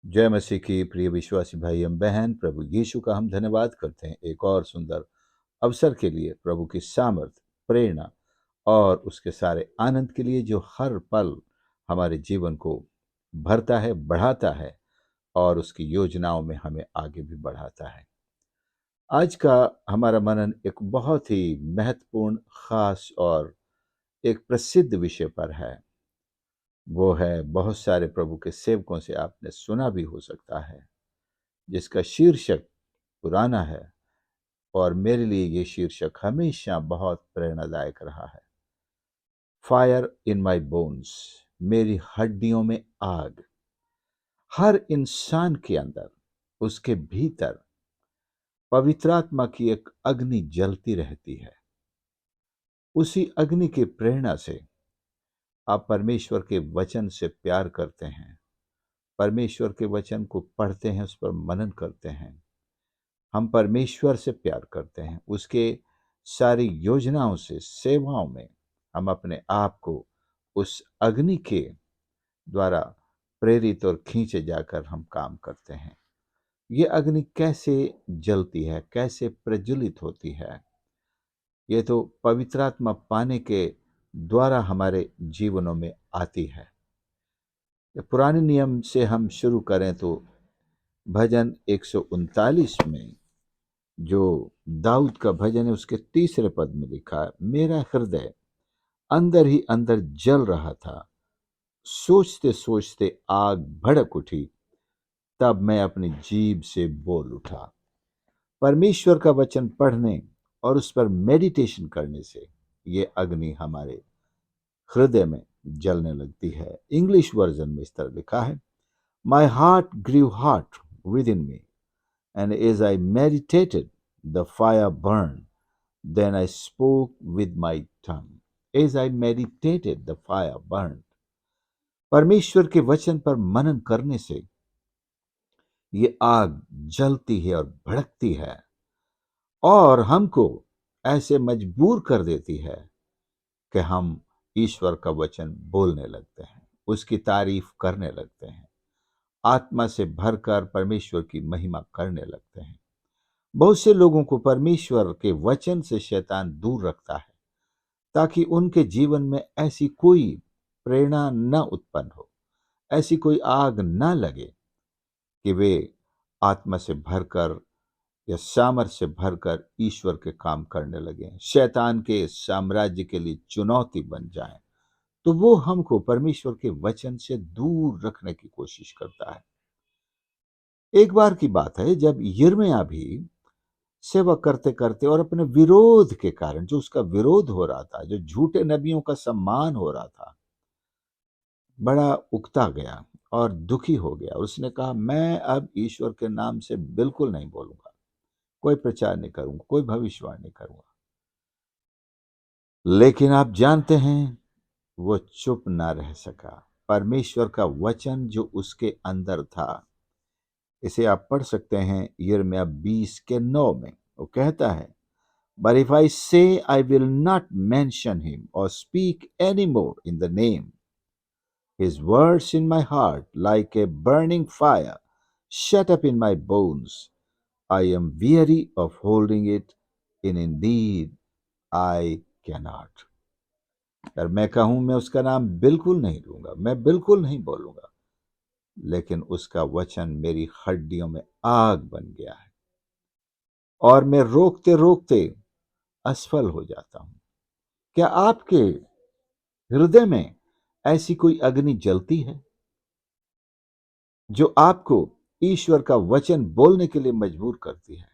जय मसीह की प्रिय विश्वासी भाई एवं बहन, प्रभु यीशु का हम धन्यवाद करते हैं एक और सुंदर अवसर के लिए, प्रभु की सामर्थ, प्रेरणा और उसके सारे आनंद के लिए जो हर पल हमारे जीवन को भरता है, बढ़ाता है और उसकी योजनाओं में हमें आगे भी बढ़ाता है। आज का हमारा मनन एक बहुत ही महत्वपूर्ण, खास और एक प्रसिद्ध विषय पर है। वो है, बहुत सारे प्रभु के सेवकों से आपने सुना भी हो सकता है, जिसका शीर्षक पुराना है और मेरे लिए ये शीर्षक हमेशा बहुत प्रेरणादायक रहा है। फायर इन माई बोन्स, मेरी हड्डियों में आग। हर इंसान के अंदर, उसके भीतर पवित्र आत्मा की एक अग्नि जलती रहती है। उसी अग्नि की प्रेरणा से आप परमेश्वर के वचन से प्यार करते हैं, परमेश्वर के वचन को पढ़ते हैं, उस पर मनन करते हैं। हम परमेश्वर से प्यार करते हैं, उसके सारी योजनाओं से, सेवाओं में हम अपने आप को उस अग्नि के द्वारा प्रेरित और खींचे जाकर हम काम करते हैं। ये अग्नि कैसे जलती है, कैसे प्रज्वलित होती है? ये तो पवित्र आत्मा पाने के द्वारा हमारे जीवनों में आती है। पुराने नियम से हम शुरू करें तो भजन 139 में जो दाऊद का भजन है, उसके तीसरे पद में लिखा है, मेरा हृदय अंदर ही अंदर जल रहा था, सोचते सोचते आग भड़क उठी, तब मैं अपनी जीभ से बोल उठा। परमेश्वर का वचन पढ़ने और उस पर मेडिटेशन करने से ये अग्नि हमारे हृदय में जलने लगती है। इंग्लिश वर्जन में इस तरह लिखा है, my heart grew hot within me, and as I meditated the fire burn, then I spoke with my tongue. As I meditated, the fire burned. परमेश्वर के वचन पर मनन करने से ये आग जलती है और भड़कती है और हमको ऐसे मजबूर कर देती है कि हम ईश्वर का वचन बोलने लगते हैं, उसकी तारीफ करने लगते हैं, आत्मा से भरकर परमेश्वर की महिमा करने लगते हैं। बहुत से लोगों को परमेश्वर के वचन से शैतान दूर रखता है ताकि उनके जीवन में ऐसी कोई प्रेरणा न उत्पन्न हो, ऐसी कोई आग न लगे कि वे आत्मा से भरकर या सामर्थ्य से भरकर ईश्वर के काम करने लगे, शैतान के साम्राज्य के लिए चुनौती बन जाएं। तो वो हमको परमेश्वर के वचन से दूर रखने की कोशिश करता है। एक बार की बात है, जब यिर्मयाह भी सेवा करते करते और अपने विरोध के कारण, जो उसका विरोध हो रहा था, जो झूठे नबियों का सम्मान हो रहा था, बड़ा उकता गया और दुखी हो गया। उसने कहा, मैं अब ईश्वर के नाम से बिल्कुल नहीं बोलूंगा, कोई प्रचार नहीं करूंगा, कोई भविष्यवाणी नहीं करूंगा। लेकिन आप जानते हैं, वो चुप ना रह सका। परमेश्वर का वचन जो उसके अंदर था, इसे आप पढ़ सकते हैं यिर्मयाह 20:9 में। वो कहता है, But if I say I will not mention him or speak any more in the name, his words in my heart like a burning fire shut up in my bones. I am weary of holding it, and indeed I cannot. अगर मैं कहूं मैं उसका नाम बिल्कुल नहीं लूंगा, मैं बिल्कुल नहीं बोलूंगा, लेकिन उसका वचन मेरी हड्डियों में आग बन गया है और मैं रोकते रोकते असफल हो जाता हूं। क्या आपके हृदय में ऐसी कोई अग्नि जलती है जो आपको ईश्वर का वचन बोलने के लिए मजबूर करती है,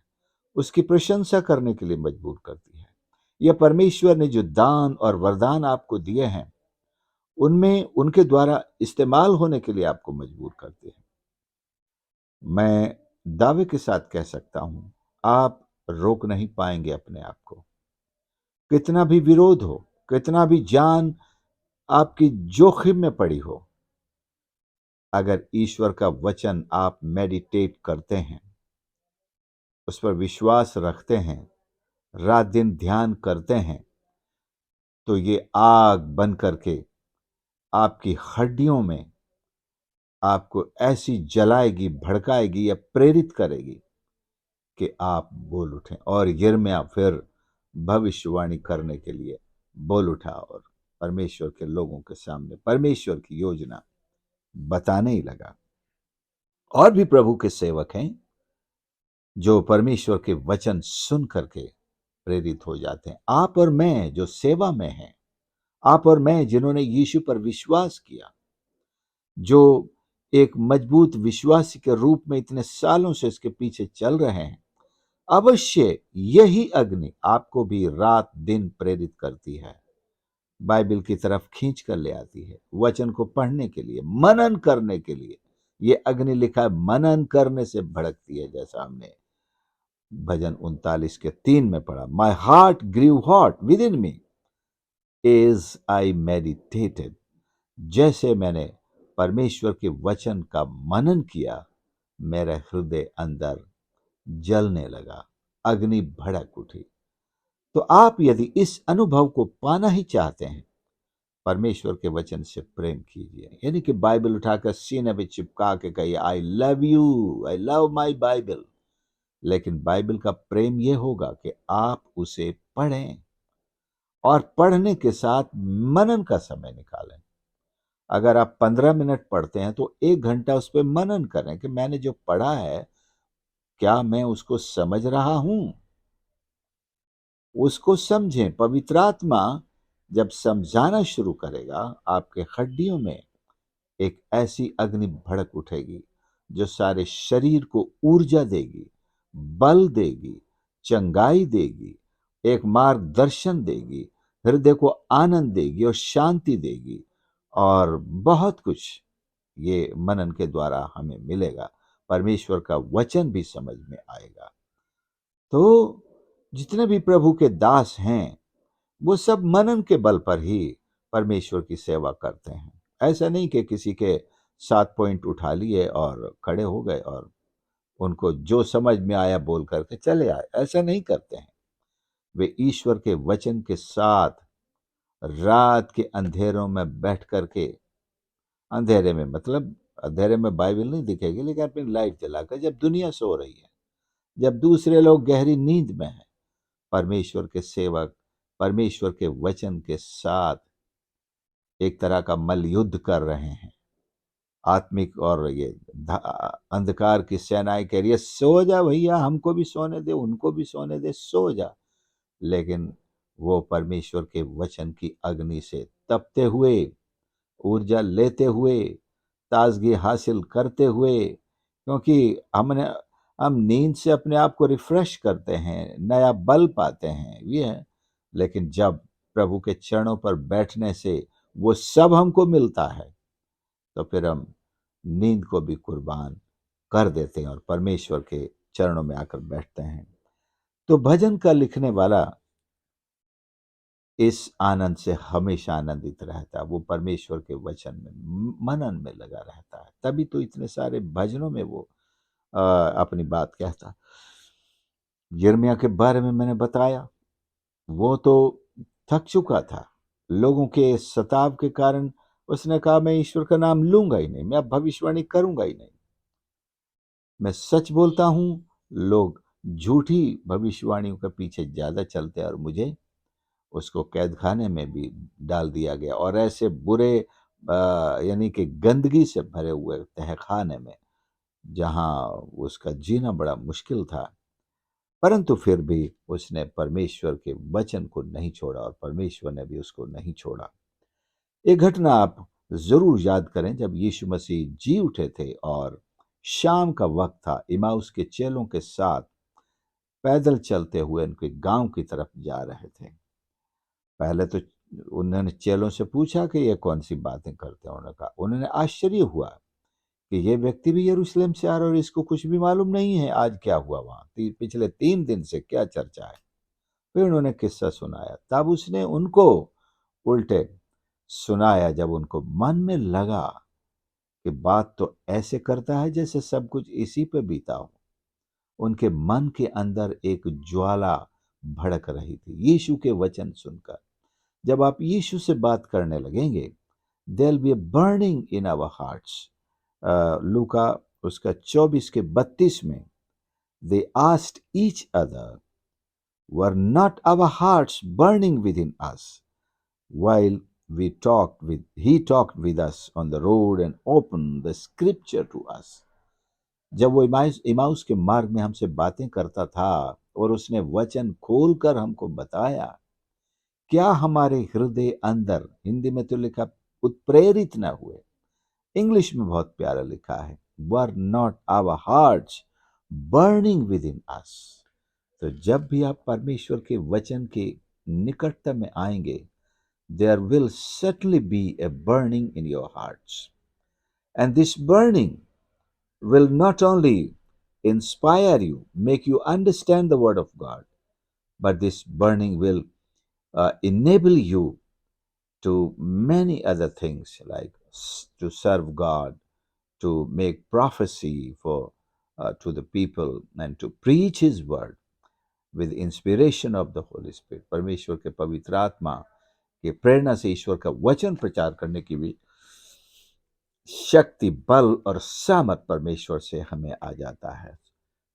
उसकी प्रशंसा करने के लिए मजबूर करती है, या परमेश्वर ने जो दान और वरदान आपको दिए हैं उनमें उनके द्वारा इस्तेमाल होने के लिए आपको मजबूर करती है? मैं दावे के साथ कह सकता हूं, आप रोक नहीं पाएंगे अपने आप को। कितना भी विरोध हो, कितना भी जान आपकी जोखिम में पड़ी हो, अगर ईश्वर का वचन आप मेडिटेट करते हैं, उस पर विश्वास रखते हैं, रात दिन ध्यान करते हैं, तो ये आग बन करके आपकी हड्डियों में आपको ऐसी जलाएगी, भड़काएगी या प्रेरित करेगी कि आप बोल उठें। और यिर्मयाह फिर भविष्यवाणी करने के लिए बोल उठा और परमेश्वर के लोगों के सामने परमेश्वर की योजना बताने ही लगा। और भी प्रभु के सेवक हैं जो परमेश्वर के वचन सुन करके प्रेरित हो जाते हैं। आप और मैं जो सेवा में हैं, आप और मैं जिन्होंने यीशु पर विश्वास किया, जो एक मजबूत विश्वासी के रूप में इतने सालों से इसके पीछे चल रहे हैं, अवश्य यही अग्नि आपको भी रात दिन प्रेरित करती है, बाइबल की तरफ खींच कर ले आती है, वचन को पढ़ने के लिए, मनन करने के लिए। ये अग्नि लिखा है मनन करने से भड़कती है, जैसा हमने भजन 39 के 3 में पढ़ा। My heart grew hot within me as I meditated. जैसे मैंने परमेश्वर के वचन का मनन किया, मेरे हृदय अंदर जलने लगा, अग्नि भड़क उठी। तो आप यदि इस अनुभव को पाना ही चाहते हैं, परमेश्वर के वचन से प्रेम कीजिए। यानी कि बाइबल उठाकर सीने पे चिपका के कहिए, I love you, I love my Bible. लेकिन बाइबल का प्रेम यह होगा कि आप उसे पढ़ें और पढ़ने के साथ मनन का समय निकालें। अगर आप 15 मिनट पढ़ते हैं तो 1 घंटा उस पर मनन करें कि मैंने जो पढ़ा है, क्या मैं उसको समझ रहा हूं? उसको समझें। पवित्र आत्मा जब समझाना शुरू करेगा, आपके हड्डियों में एक ऐसी अग्नि भड़क उठेगी जो सारे शरीर को ऊर्जा देगी, बल देगी, चंगाई देगी, एक मार्गदर्शन देगी, हृदय को आनंद देगी और शांति देगी, और बहुत कुछ ये मनन के द्वारा हमें मिलेगा। परमेश्वर का वचन भी समझ में आएगा। तो जितने भी प्रभु के दास हैं, वो सब मनन के बल पर ही परमेश्वर की सेवा करते हैं। ऐसा नहीं कि किसी के 7 पॉइंट उठा लिए और खड़े हो गए और उनको जो समझ में आया बोल करके चले आए, ऐसा नहीं करते हैं। वे ईश्वर के वचन के साथ रात के अंधेरों में बैठ करके, अंधेरे में मतलब अंधेरे में बाइबल नहीं दिखेगी, लेकिन अपनी लाइट जलाकर, जब दुनिया सो रही है, जब दूसरे लोग गहरी नींद में हैं, परमेश्वर के सेवक परमेश्वर के वचन के साथ एक तरह का मल्ल युद्ध कर रहे हैं। आत्मिक और ये अंधकार की सेनाएं कह रही है, सो जा भैया, हमको भी सोने दे, उनको भी सोने दे, सो जा। लेकिन वो परमेश्वर के वचन की अग्नि से तपते हुए, ऊर्जा लेते हुए, ताजगी हासिल करते हुए, क्योंकि हम नींद से अपने आप को रिफ्रेश करते हैं, नया बल पाते हैं, ये है। लेकिन जब प्रभु के चरणों पर बैठने से वो सब हमको मिलता है, तो फिर हम नींद को भी कुर्बान कर देते हैं और परमेश्वर के चरणों में आकर बैठते हैं। तो भजन का लिखने वाला इस आनंद से हमेशा आनंदित रहता है। वो परमेश्वर के वचन में मनन में लगा रहता है, तभी तो इतने सारे भजनों में वो अपनी बात कहता। यिर्मयाह के बारे में मैंने बताया, वो तो थक चुका था लोगों के सताव के कारण। उसने कहा, मैं ईश्वर का नाम लूंगा ही नहीं, मैं अब भविष्यवाणी करूंगा ही नहीं। मैं सच बोलता हूं, लोग झूठी भविष्यवाणियों के पीछे ज्यादा चलते हैं, और मुझे उसको कैद खाने में भी डाल दिया गया, और ऐसे बुरे यानी कि गंदगी से भरे हुए तहखाने में, जहां उसका जीना बड़ा मुश्किल था। परंतु फिर भी उसने परमेश्वर के वचन को नहीं छोड़ा, और परमेश्वर ने भी उसको नहीं छोड़ा। एक घटना आप जरूर याद करें, जब यीशु मसीह जी उठे थे और शाम का वक्त था, इमाउस के चेलों के साथ पैदल चलते हुए उनके गांव की तरफ जा रहे थे। पहले तो उन्होंने चेलों से पूछा कि ये कौन सी बातें करते हैं। उन्होंने कहा, उन्होंने आश्चर्य हुआ कि ये व्यक्ति भी यरूशलेम से आ रहा है और इसको कुछ भी मालूम नहीं है आज क्या हुआ वहां, पिछले 3 दिन से क्या चर्चा है। फिर उन्होंने किस्सा सुनाया, तब उसने उनको उल्टे सुनाया, जब उनको मन में लगा कि बात तो ऐसे करता है जैसे सब कुछ इसी पे बीता हो। उनके मन के अंदर एक ज्वाला भड़क रही थी यीशु के वचन सुनकर। जब आप यीशु से बात करने लगेंगे, there will be a burning in our hearts. लूका उसका 24 के 32 में, they asked each other, were not our hearts burning within us while he talked with us on the road and opened the scripture to us. जब वो Emmaus के मार्ग में हमसे बातें करता था और उसने वचन खोलकर हमको बताया, क्या हमारे हृदय अंदर, हिंदी में तो लिखा उत्प्रेरित न हुए, इंग्लिश में बहुत प्यारा लिखा है, were not our hearts burning within us. तो जब भी आप परमेश्वर के वचन के निकटता में आएंगे, there will certainly be a burning in your hearts. And this burning will not only inspire you, make you understand the Word of God, but this burning will enable you to many other things like to serve God, to make prophecy for to the people, and to preach His Word with inspiration of the Holy Spirit. परमेश्वर के पवित्र आत्मा की प्रेरणा से ईश्वर का वचन प्रचार करने की भी शक्ति, बल और सामर्थ परमेश्वर से हमें आ जाता है।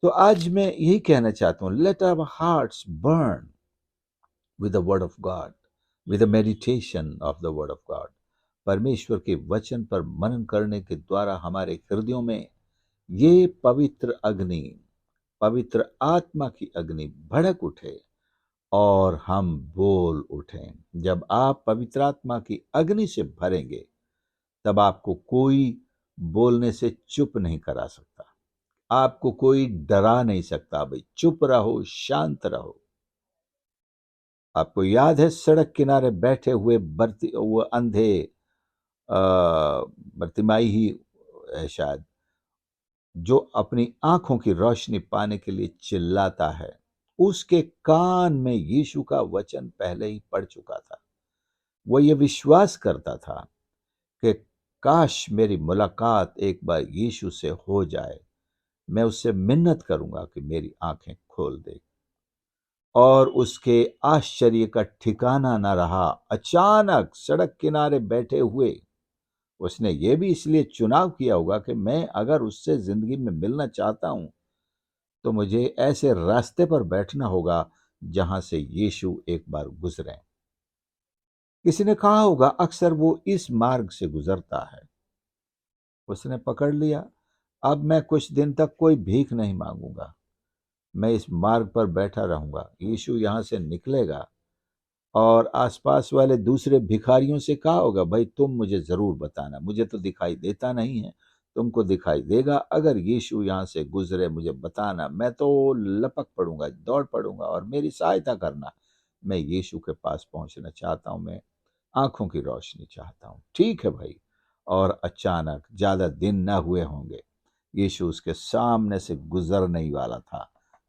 तो आज मैं यही कहना चाहता हूँ, let our hearts burn with the word of God, with the meditation of the word of God. परमेश्वर के वचन पर मनन करने के द्वारा हमारे हृदयों में ये पवित्र अग्नि, पवित्र आत्मा की अग्नि भड़क उठे और हम बोल उठें। जब आप पवित्र आत्मा की अग्नि से भरेंगे, तब आपको कोई बोलने से चुप नहीं करा सकता, आपको कोई डरा नहीं सकता, भाई चुप रहो, शांत रहो। आपको याद है सड़क किनारे बैठे हुए वो अंधे बर्तिमाई ही है शायद, जो अपनी आंखों की रोशनी पाने के लिए चिल्लाता है, उसके कान में यीशु का वचन पहले ही पड़ चुका था। वो ये विश्वास करता था कि काश मेरी मुलाकात एक बार यीशु से हो जाए, मैं उससे मिन्नत करूंगा कि मेरी आंखें खोल दे। और उसके आश्चर्य का ठिकाना न रहा। अचानक सड़क किनारे बैठे हुए उसने ये भी इसलिए चुनाव किया होगा कि मैं अगर उससे जिंदगी में मिलना चाहता हूं तो मुझे ऐसे रास्ते पर बैठना होगा जहां से यीशु एक बार गुजरे। किसी ने कहा होगा अक्सर वो इस मार्ग से गुजरता है। उसने पकड़ लिया, अब मैं कुछ दिन तक कोई भीख नहीं मांगूंगा, मैं इस मार्ग पर बैठा रहूंगा। यीशु यहां से निकलेगा और आसपास वाले दूसरे भिखारियों से कहा होगा, भाई तुम मुझे जरूर बताना, मुझे तो दिखाई देता नहीं है, तुमको दिखाई देगा। अगर यीशु यहाँ से गुजरे मुझे बताना, मैं तो लपक पड़ूंगा, दौड़ पड़ूंगा और मेरी सहायता करना। मैं यीशु के पास पहुंचना चाहता हूं, मैं आंखों की रोशनी चाहता हूं। ठीक है भाई। और अचानक ज्यादा दिन न हुए होंगे, यीशु उसके सामने से गुजरने ही वाला था।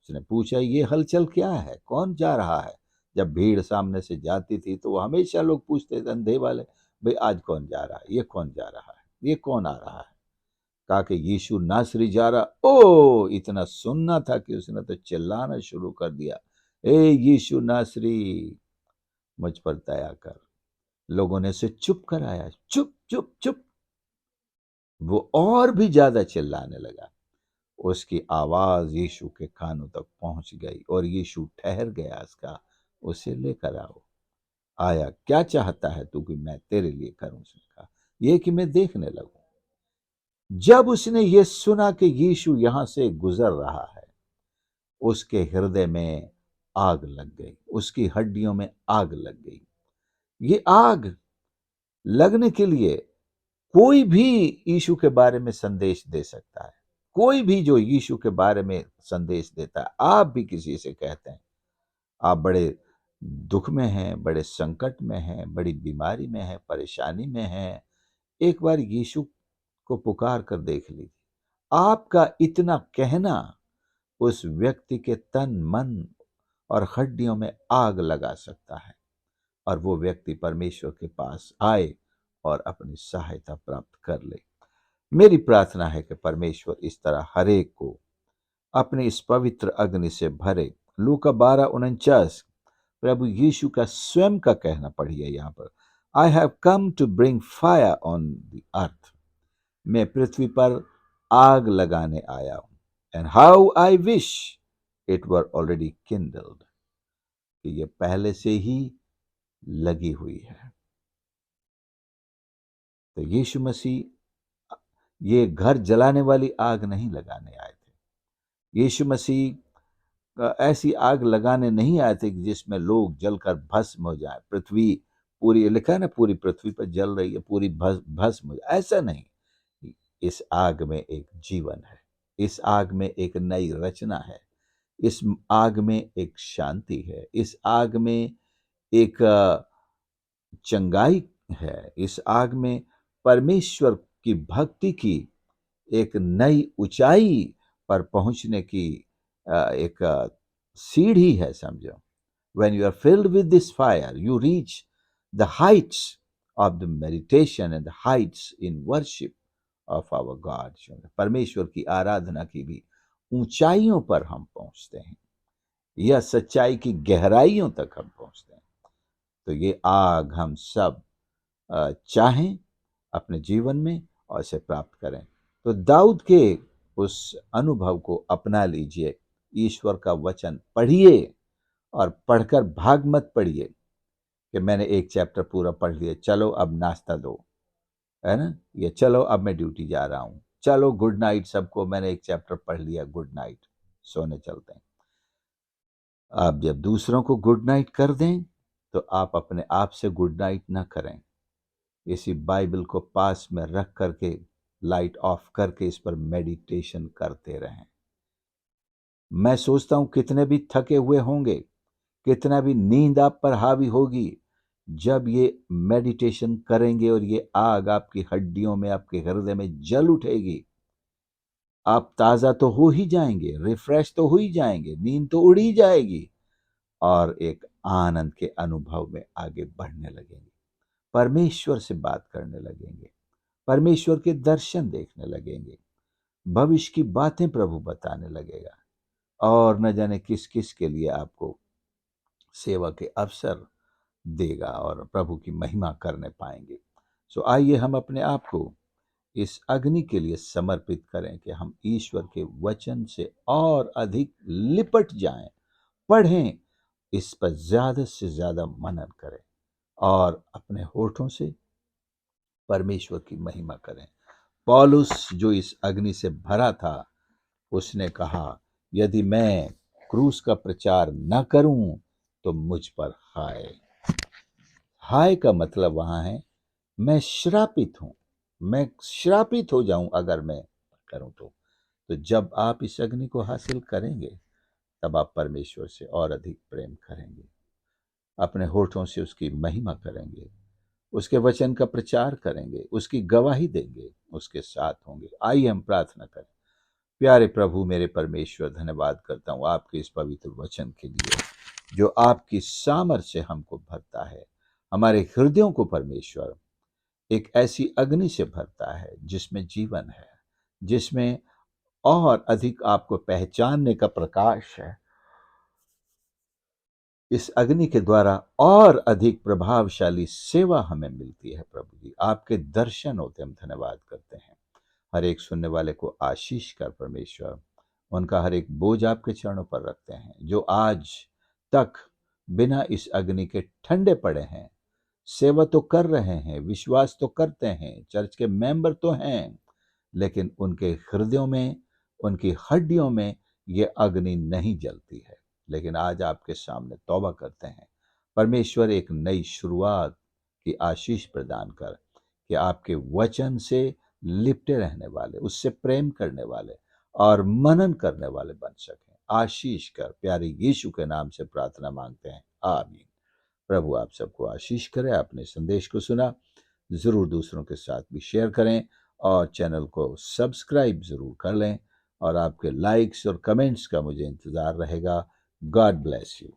उसने पूछा, ये हलचल क्या है, कौन जा रहा है? जब भीड़ सामने से जाती थी तो वो हमेशा लोग पूछते थे, अंधे वाले, भाई आज कौन जा रहा है, ये कौन जा रहा है, ये कौन आ रहा है? कहा कि यीशु नासरी जा रहा। ओ, इतना सुनना था कि उसने तो चिल्लाना शुरू कर दिया, ए यीशु नासरी, मुझ पर दया कर। लोगों ने उसे चुप कराया, चुप चुप चुप। वो और भी ज्यादा चिल्लाने लगा। उसकी आवाज यीशु के कानों तक पहुंच गई और यीशु ठहर गया। उसका, उसे लेकर आओ। आया, क्या चाहता है तू कि मैं तेरे लिए करूं? उसने कहा, ये कि मैं देखने लगूं। जब उसने ये सुना कि यीशु यहां से गुजर रहा है, उसके हृदय में आग लग गई, उसकी हड्डियों में आग लग गई। ये आग लगने के लिए कोई भी यीशु के बारे में संदेश दे सकता है। कोई भी जो यीशु के बारे में संदेश देता है, आप भी किसी से कहते हैं, आप बड़े दुख में हैं, बड़े संकट में हैं, बड़ी बीमारी में हैं, परेशानी में हैं, एक बार यीशु को पुकार कर देख लीजिए। आपका इतना कहना उस व्यक्ति के तन, मन और हड्डियों में आग लगा सकता है और वो व्यक्ति परमेश्वर के पास आए और अपनी सहायता प्राप्त कर ले। मेरी प्रार्थना है कि परमेश्वर इस तरह हर एक को अपनी इस पवित्र अग्नि से भरे। लूका 12:49, प्रभु यीशु का स्वयं का कहना पढ़िए यहाँ पर, I have come to bring fire on the earth. मैं पृथ्वी पर आग लगाने आया हूं। And how I wish it were already kindled, कि ये पहले से ही लगी हुई है। तो यीशु मसीह ये घर जलाने वाली आग नहीं लगाने आए थे। यीशु मसीह ऐसी आग लगाने नहीं आए थे कि जिसमें लोग जलकर भस्म हो जाए। पृथ्वी पूरी, लिखा है ना, पूरी पृथ्वी पर जल रही है, पूरी भस्म हो जाए, ऐसा नहीं। इस आग में एक जीवन है, इस आग में एक नई रचना है, इस आग में एक शांति है, इस आग में एक चंगाई है, इस आग में परमेश्वर की भक्ति की एक नई ऊंचाई पर पहुंचने की एक सीढ़ी है, समझो। When you are filled with this fire, you reach the heights of the meditation and the heights in worship of our God. परमेश्वर की आराधना की भी ऊंचाइयों पर हम पहुंचते हैं, या सच्चाई की गहराइयों तक हम पहुंचते हैं। तो ये आग हम सब चाहें अपने जीवन में और इसे प्राप्त करें। तो दाऊद के उस अनुभव को अपना लीजिए। ईश्वर का वचन पढ़िए और पढ़कर भाग मत पढ़िए कि मैंने एक चैप्टर पूरा पढ़ लिया, चलो अब नाश्ता दो, है ना, ये चलो अब मैं ड्यूटी जा रहा हूं, चलो गुड नाइट सबको, मैंने एक चैप्टर पढ़ लिया, गुड नाइट, सोने चलते हैं। आप जब दूसरों को गुड नाइट कर दें तो आप अपने आप से गुड नाइट ना करें। इसी बाइबल को पास में रख करके, लाइट ऑफ करके इस पर मेडिटेशन करते रहें। मैं सोचता हूं कितने भी थके हुए होंगे, कितना भी नींद आप पर हावी होगी, जब ये मेडिटेशन करेंगे और ये आग आपकी हड्डियों में, आपके हृदय में जल उठेगी, आप ताजा तो हो ही जाएंगे, रिफ्रेश तो हो ही जाएंगे, नींद तो उड़ ही जाएगी, और एक आनंद के अनुभव में आगे बढ़ने लगेंगे, परमेश्वर से बात करने लगेंगे, परमेश्वर के दर्शन देखने लगेंगे, भविष्य की बातें प्रभु बताने लगेगा, और न जाने किस किस के लिए आपको सेवा के अवसर देगा और प्रभु की महिमा करने पाएंगे। सो आइए हम अपने आप को इस अग्नि के लिए समर्पित करें कि हम ईश्वर के वचन से और अधिक लिपट जाएं, पढ़ें, इस पर ज्यादा से ज्यादा मनन करें और अपने होठों से परमेश्वर की महिमा करें। पौलुस जो इस अग्नि से भरा था, उसने कहा, यदि मैं क्रूस का प्रचार न करूं तो मुझ पर हाय। हाय का मतलब वहां है मैं श्रापित हूं, मैं श्रापित हो जाऊं अगर मैं करूं तो जब आप इस अग्नि को हासिल करेंगे तब आप परमेश्वर से और अधिक प्रेम करेंगे, अपने होठों से उसकी महिमा करेंगे, उसके वचन का प्रचार करेंगे, उसकी गवाही देंगे, उसके साथ होंगे। आइए हम प्रार्थना करें। प्यारे प्रभु मेरे परमेश्वर, धन्यवाद करता हूँ आपके इस पवित्र वचन के लिए जो आपकी सामर्थ्य से हमको भरता है, हमारे हृदयों को परमेश्वर एक ऐसी अग्नि से भरता है जिसमें जीवन है, जिसमें और अधिक आपको पहचानने का प्रकाश है। इस अग्नि के द्वारा और अधिक प्रभावशाली सेवा हमें मिलती है। प्रभु जी, आपके दर्शन होते, हम धन्यवाद करते हैं। हर एक सुनने वाले को आशीष कर परमेश्वर, उनका हर एक बोझ आपके चरणों पर रखते हैं। जो आज तक बिना इस अग्नि के ठंडे पड़े हैं, सेवा तो कर रहे हैं, विश्वास तो करते हैं, चर्च के मेंबर तो हैं, लेकिन उनके हृदयों में, उनकी हड्डियों में ये अग्नि नहीं जलती है। लेकिन आज आपके सामने तौबा करते हैं परमेश्वर, एक नई शुरुआत की आशीष प्रदान कर कि आपके वचन से लिपटे रहने वाले, उससे प्रेम करने वाले और मनन करने वाले बन सकें। आशीष कर, प्यारे यीशु के नाम से प्रार्थना मांगते हैं, आमीन। प्रभु आप सबको आशीष करे। आपने संदेश को सुना, ज़रूर दूसरों के साथ भी शेयर करें और चैनल को सब्सक्राइब ज़रूर कर लें, और आपके लाइक्स और कमेंट्स का मुझे इंतज़ार रहेगा। God bless you.